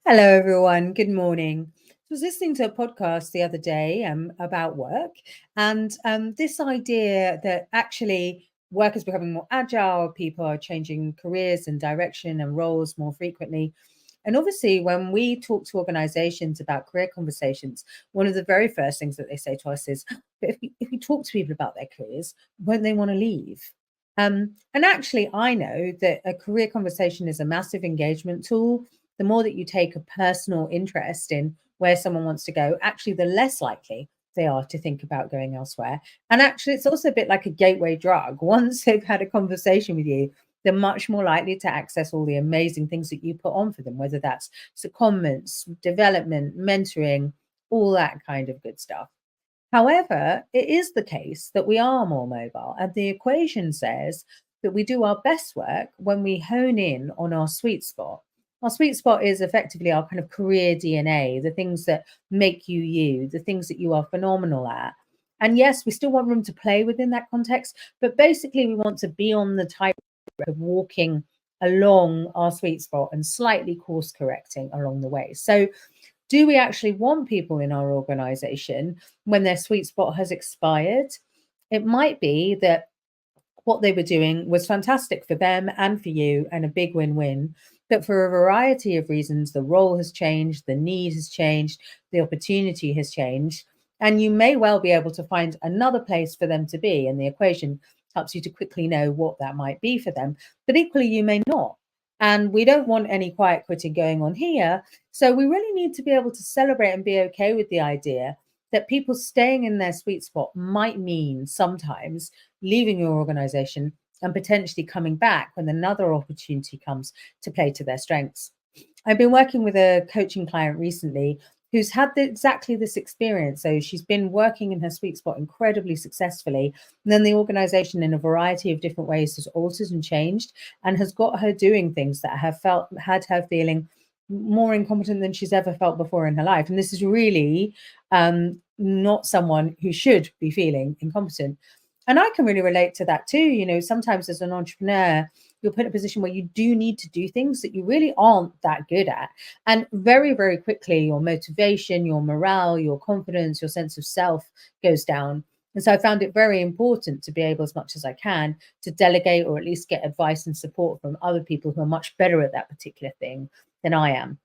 Hello, everyone. Good morning. I was listening to a podcast the other day about work and this idea that actually work is becoming more agile, people are changing careers and direction and roles more frequently. And obviously, when we talk to organizations about career conversations, one of the very first things that they say to us is, but if we talk to people about their careers, won't they want to leave? And actually, I know that a career conversation is a massive engagement tool. The more that you take a personal interest in where someone wants to go, actually, the less likely they are to think about going elsewhere. And actually, it's also a bit like a gateway drug. Once they've had a conversation with you, they're much more likely to access all the amazing things that you put on for them, whether that's secondments, development, mentoring, all that kind of good stuff. However, it is the case that we are more mobile, and the equation says that we do our best work when we hone in on our sweet spot. Our sweet spot is effectively our kind of career DNA, the things that make you you, the things that you are phenomenal at. And yes, we still want room to play within that context, but basically, we want to be on the tightrope of walking along our sweet spot and slightly course correcting along the way. So, do we actually want people in our organization when their sweet spot has expired? It might be that what they were doing was fantastic for them and for you and a big win-win. But for a variety of reasons, the role has changed, the need has changed, the opportunity has changed. And you may well be able to find another place for them to be. And the equation helps you to quickly know what that might be for them. But equally, you may not. And we don't want any quiet quitting going on here. So we really need to be able to celebrate and be okay with the idea that people staying in their sweet spot might mean sometimes leaving your organization and potentially coming back when another opportunity comes to play to their strengths. I've been working with a coaching client recently who's had exactly this experience. So she's been working in her sweet spot incredibly successfully. And then the organization, in a variety of different ways, has altered and changed and has got her doing things that have had her feeling more incompetent than she's ever felt before in her life. And this is really not someone who should be feeling incompetent. And I can really relate to that too. You know, sometimes as an entrepreneur, you're put in a position where you do need to do things that you really aren't that good at. And very, very quickly, your motivation, your morale, your confidence, your sense of self goes down. And so I found it very important to be able, as much as I can, to delegate or at least get advice and support from other people who are much better at that particular thing than I am.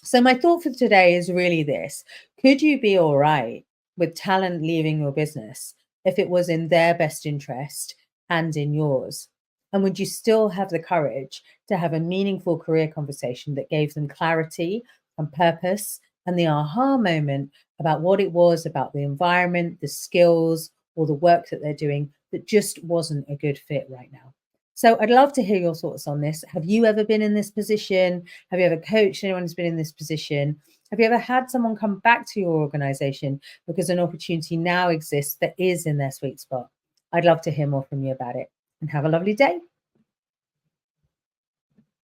So my thought for today is really this. Could you be all right with talent leaving your business if it was in their best interest and in yours? And would you still have the courage to have a meaningful career conversation that gave them clarity and purpose and the aha moment about what it was about the environment, the skills, or the work that they're doing that just wasn't a good fit right now? So I'd love to hear your thoughts on this. Have you ever been in this position? Have you ever coached anyone who's been in this position? Have you ever had someone come back to your organization because an opportunity now exists that is in their sweet spot? I'd love to hear more from you about it, and have a lovely day.